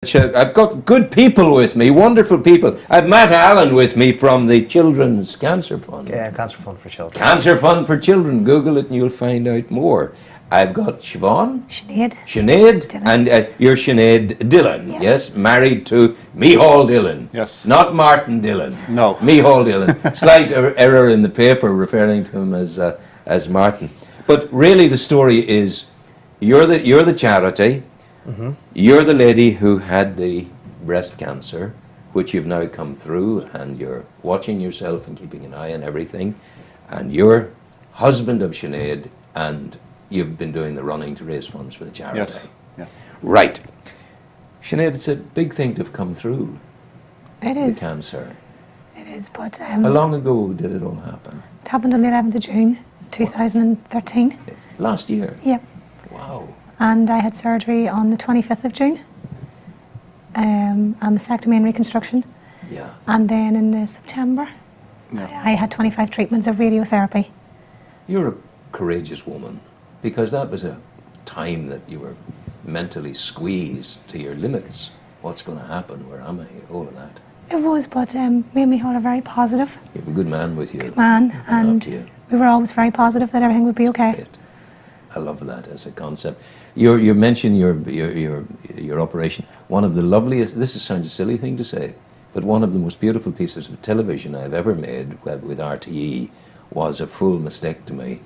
I've got good people with me, wonderful people. I've Matt Allen with me from the Children's Cancer Fund. Yeah, Cancer Fund for Children. Cancer Fund for Children. Google it and you'll find out more. I've got Siobhan. Sinead. Dillon. And you're Sinead Dillon, yes? Married to Miceal Dillon. Yes. Not Martin Dillon. No. Miceal Dillon. Slight error in the paper referring to him as Martin. But really the story is you're the charity. Mm-hmm. You're the lady who had the breast cancer, which you've now come through, and you're watching yourself and keeping an eye on everything. And you're husband of Sinead, and you've been doing the running to raise funds for the charity. Yes. Yeah. Right. Sinead, it's a big thing to have come through. It is. The cancer. It is, but... How long ago did it all happen? It happened on the 11th of June, 2013. Last year? Yep. Wow. And I had surgery on the 25th of June. A mastectomy and reconstruction. Yeah. And then in the September, I had 25 treatments of radiotherapy. You're a courageous woman, because that was a time that you were mentally squeezed to your limits. What's going to happen? Where am I? All of that. It was, but me and Micheal are very positive. You have a good man with you. Good man, and we were always very positive that everything would be okay. Great. I love that as a concept. You mentioned your operation. One of the loveliest, this sounds a silly thing to say, but one of the most beautiful pieces of television I've ever made with RTE was a full mastectomy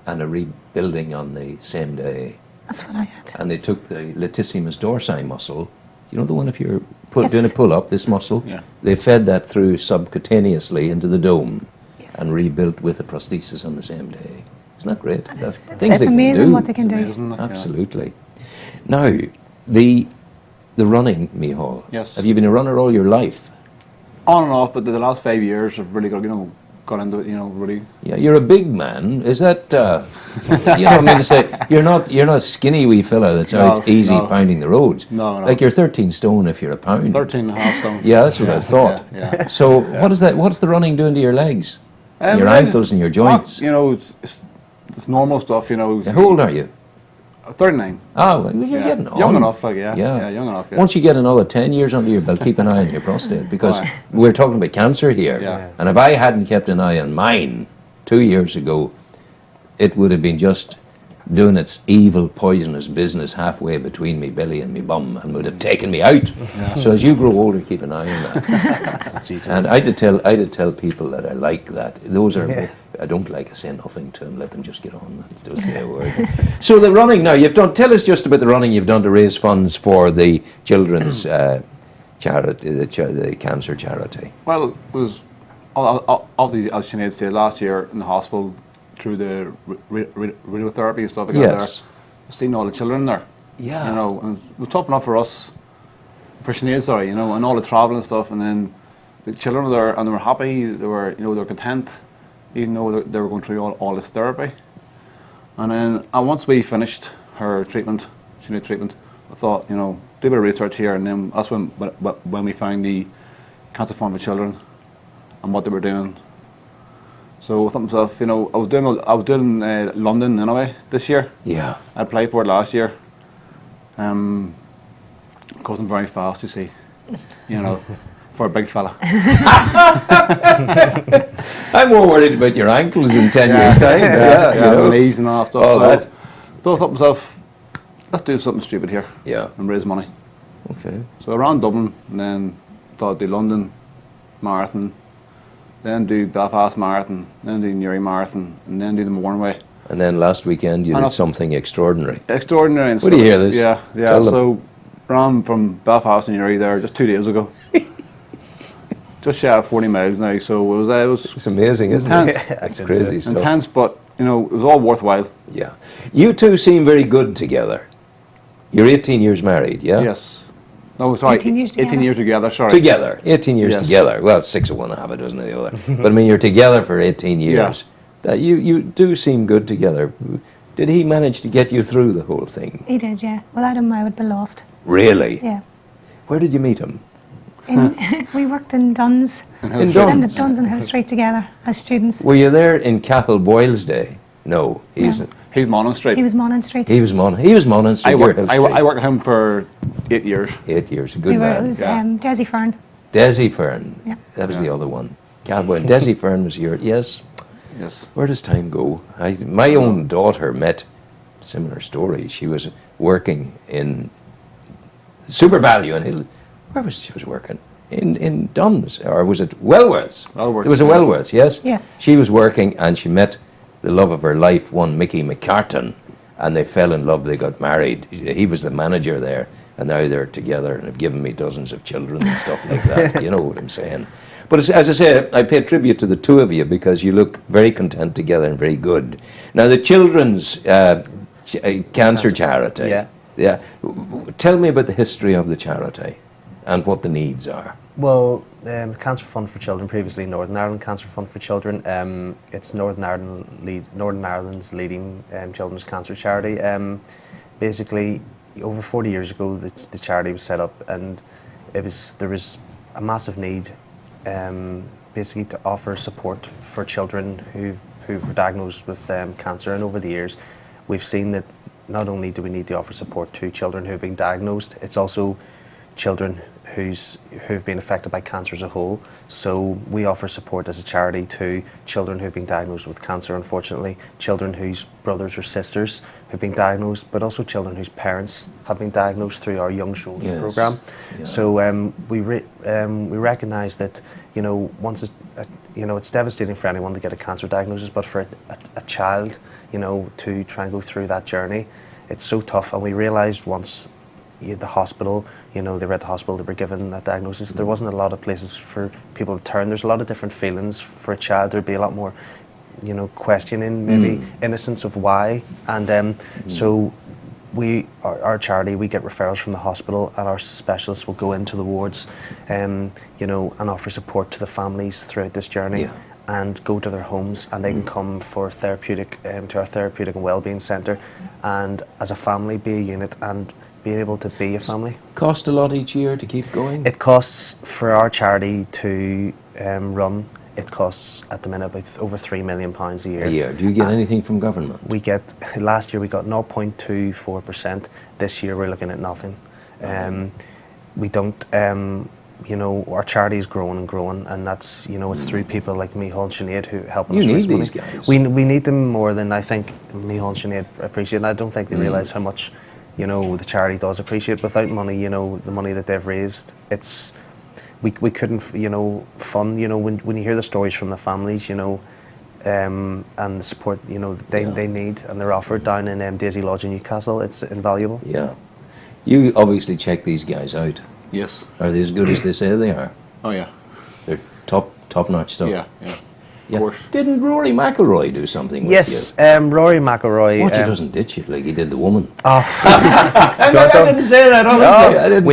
and a rebuilding on the same day. That's what I had. And they took the latissimus dorsi muscle, you know the one if you're doing a pull-up, this muscle, they fed that through subcutaneously into the dome and rebuilt with a prosthesis on the same day. Isn't that great? It's amazing what they can do. Absolutely. Now, the running, Micheal. Yes. Have you been a runner all your life? On and off, but the last 5 years I've really got into it, really. Yeah, you're a big man. Is that, you know what I mean to say, you're not a skinny wee fella that's out easy pounding the roads. No. Like you're 13 stone if you're a pound. 13 and a half stone. Yeah, that's what I thought. Yeah. So what's the running doing to your legs? Your ankles and your joints? It's normal stuff, How old are you? 39. Oh, well, you're getting on. Young enough, young enough. Yeah. Once you get another 10 years under your belt, keep an eye on your prostate, because we're talking about cancer here. Yeah. And if I hadn't kept an eye on mine 2 years ago, it would have been just doing its evil, poisonous business halfway between me belly and me bum and would have taken me out. Yeah. So as you grow older, keep an eye on that. And I did tell people that I like that. Those are, I don't like, I say nothing to them, let them just get on. Don't say a word. So the running now, tell us just about the running you've done to raise funds for the children's charity, the cancer charity. Well, it was, obviously, as Sinead said, last year in the hospital, through the radiotherapy and stuff like that there, seeing all the children there. Yeah. And it was tough enough for us, for Sinead, and all the travel and stuff, and then the children were there and they were happy, they were content, even though they were going through all this therapy. And then once we finished her treatment, Sinead treatment, I thought, do a bit of research here, and then that's when we found the Cancer Fund for Children and what they were doing. So I thought to myself, I was doing London anyway this year. Yeah. I applied for it last year. Because I'm very fast, you see. For a big fella. I'm more worried about your ankles in 10 years' time. Knees and all that stuff. So I thought to myself, let's do something stupid here. Yeah. And raise money. Okay. So I ran Dublin, and then thought I'd do London Marathon, then do Belfast Marathon, then do Newry Marathon, and then do the Mournway. And then last weekend you did something extraordinary. Extraordinary. And Would you hear this? Yeah. So ran from Belfast to Newry there just 2 days ago. Just shy of 40 miles now. So it was. It's amazing, isn't it? It's crazy stuff. Intense, but it was all worthwhile. Yeah. You two seem very good together. You're 18 years married, yeah? Yes. No, sorry, 18 years together. 18 years together, sorry. Together, 18 years together. Well, 6 of one, half a dozen of the other. But I mean, you're together for 18 years. Yeah. You do seem good together. Did he manage to get you through the whole thing? He did, yeah. Without him, I would be lost. Really? Yeah. Where did you meet him? We worked in Duns. In Duns? In Duns and Hill Street together as students. Were you there in Cathal Boyle's day? No, he's He's Monaghan Street. He was Monaghan Street. He was Monaghan Street. I your worked Hill I Street. worked with him for 8 years. 8 years, a We good were, it man. was Yeah. Desi Fern. Desi Fern, Yeah. that was Yeah. the other one. Galway. Desi Fern was your, yes. Yes. Where does time go? My own daughter met, similar story. She was working in Super Value in Hill. Where was she working? In Duns, or was it Wellworths? Wellworths, It was a yes. Wellworths, yes? Yes. She was working and she met the love of her life, one Mickey McCartan, and they fell in love, they got married. He was the manager there, and now they're together and have given me dozens of children and stuff like that. You know what I'm saying? But as I say, I pay tribute to the two of you because you look very content together and very good. Now, the children's cancer charity. Yeah. Yeah. Tell me about the history of the charity and what the needs are. Well, the Cancer Fund for Children, previously Northern Ireland Cancer Fund for Children, it's Northern Ireland's leading children's cancer charity. Basically, over 40 years ago, the charity was set up, and there was a massive need, basically to offer support for children who were diagnosed with cancer. And over the years, we've seen that not only do we need to offer support to children who have been diagnosed, it's also children who've been affected by cancer as a whole. So we offer support as a charity to children who've been diagnosed with cancer, unfortunately, children whose brothers or sisters have been diagnosed, but also children whose parents have been diagnosed through our Young Shoulders Yes. programme. Yeah. So we recognise that, once it's devastating for anyone to get a cancer diagnosis, but for a child, to try and go through that journey, it's so tough. And we realised once the hospital, they were at the hospital, they were given that diagnosis, there wasn't a lot of places for people to turn. There's a lot of different feelings for a child. There'd be a lot more, questioning, maybe innocence of why. And so our charity, we get referrals from the hospital, and our specialists will go into the wards, and offer support to the families throughout this journey. Yeah. And go to their homes, and they can come for therapeutic to our therapeutic and wellbeing centre, and as a family be a unit and being able to be a family. Cost a lot each year to keep going? It costs for our charity to run. It costs at the minute about over £3 million a year. A year. Do you get anything from government? We get, last year we got 0.24%. This year we're looking at nothing. We don't. Our charity is growing and growing, and that's, it's through people like Miceal and Sinead who help us You raise need money. these guys. We need them more than I think Miceal and Sinead appreciate, and I don't think they realise how much, the charity does appreciate. Without money, the money that they've raised, we couldn't, fund, when you hear the stories from the families, and the support, they need, and they're offered down in Daisy Lodge in Newcastle, it's invaluable. Yeah. You obviously check these guys out. Yes. Are they as good as they say they are? Oh yeah. They're top-notch stuff. Yeah. Yeah. Of course. Didn't Rory McIlroy do something with Yes, you? Rory McIlroy. Watch, he doesn't ditch you like he did the woman. I didn't say that, honestly. I didn't.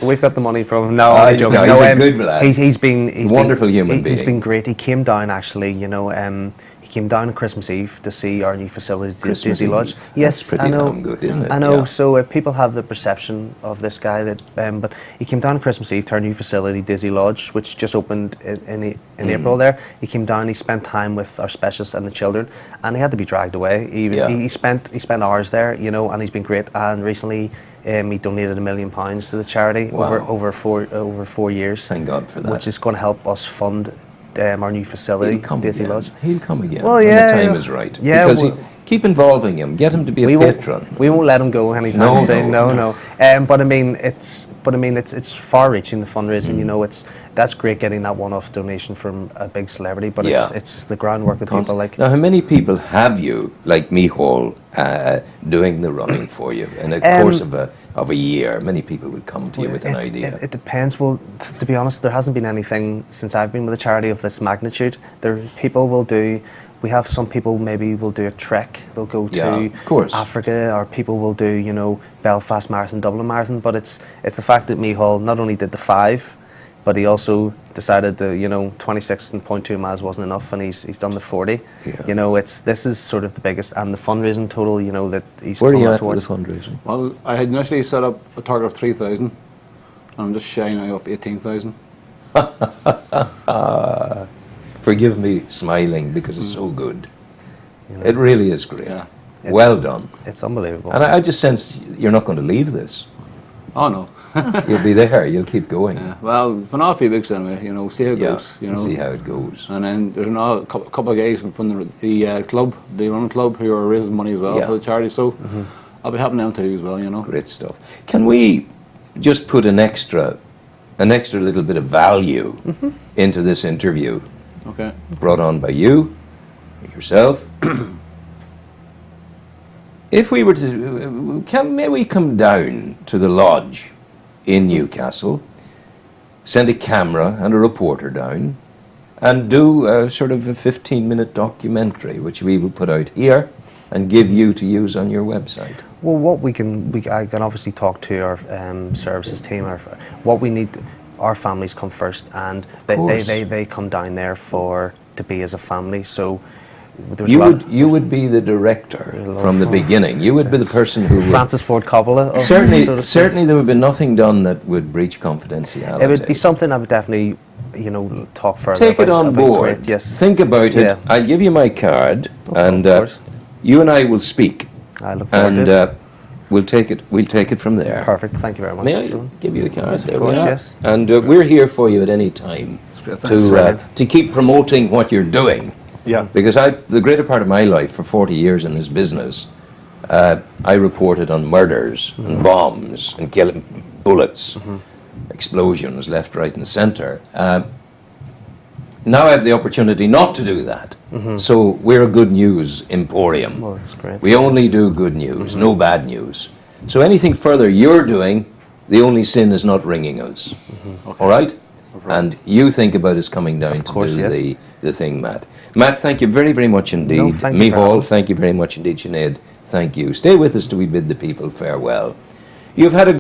We've got the money from him. No, Oh, I'm joking. no, he's a good lad. He's been Wonderful human He's being. been great. He came down actually. He came down on Christmas Eve to see our new facility, Christmas Daisy Eve? Lodge. That's Yes, pretty I know. damn good, isn't it? I know. Yeah. So people have the perception of this guy that, but he came down on Christmas Eve to our new facility, Daisy Lodge, which just opened in April. There, he came down. He spent time with our specialists and the children, and he had to be dragged away. He spent hours there, and he's been great. And recently, he donated £1 million to the charity Wow. over 4 years. Thank God for that. Which is going to help us fund our new facility, He'll come Daisy again. Lodge. He'll come again Well, when yeah, the time yeah. is right. Yeah, Because well- keep involving him. Get him to be a patron. We won't let him go anytime No, soon. no, No. But I mean, it's far-reaching, the fundraising. That's great getting that one-off donation from a big celebrity. But Yeah. it's the groundwork that people like. Now, how many people have you, like Miceal, doing the running for you in a course of a year? Many people would come to you with an idea. It depends. Well, to be honest, there hasn't been anything since I've been with a charity of this magnitude. People will do. We have some people maybe will do a trek. They'll go Yeah, to of course. Africa, or people will do Belfast Marathon, Dublin Marathon. But it's the fact that Miceal not only did the 5, but he also decided that 26.2 miles wasn't enough, and he's done the 40. Yeah. This is sort of the biggest, and the fundraising total that he's Where are come you out at with towards. the fundraising? Well, I had initially set up a target of 3,000. I'm just shy now of 18,000. Forgive me smiling because it's so good. It really is great. Yeah. Well done. It's unbelievable. And I just sense you're not going to leave this. Oh no. You'll be there. You'll keep going. Yeah. Well, been off a few weeks anyway. You know, see how it goes. You know, see how it goes. And then there's another couple of guys from the club, the running club, who are raising money as well for the charity. So I'll be helping them too as well. You know. Great stuff. Can we just put an extra little bit of value into this interview? Okay. Brought on by you, yourself. If we were to, may we come down to the lodge in Newcastle, send a camera and a reporter down, and do a sort of a 15-minute documentary, which we will put out here and give you to use on your website? Well, what I can obviously talk to our services team. What we need, our families come first, and they come down there to be as a family. So you would be the director from the beginning. You would be the person who Francis Ford Coppola. Certainly, there would be nothing done that would breach confidentiality. It would be something I would definitely, talk further. Take it on board. Great, yes. Think about it. I'll give you my card, and you and I will speak. I look forward to it. We'll take it from there. Perfect. Thank you very much. May I give you the card? Yes, there of course, we are. yes. And we're here for you at any time to keep promoting what you're doing. Yeah. Because the greater part of my life, for 40 years in this business, I reported on murders and bombs and killing bullets, explosions left, right, and centre. Now I have the opportunity not to do that. So we're a good news emporium. Well, that's great. We only do good news, no bad news. So anything further you're doing, the only sin is not ringing us. All right? And you think about us coming down to do the thing, Matt. Matt, thank you very, very much indeed. No, thank you Miceal, thank you very much indeed. Sinead, thank you. Stay with us till we bid the people farewell. You've had a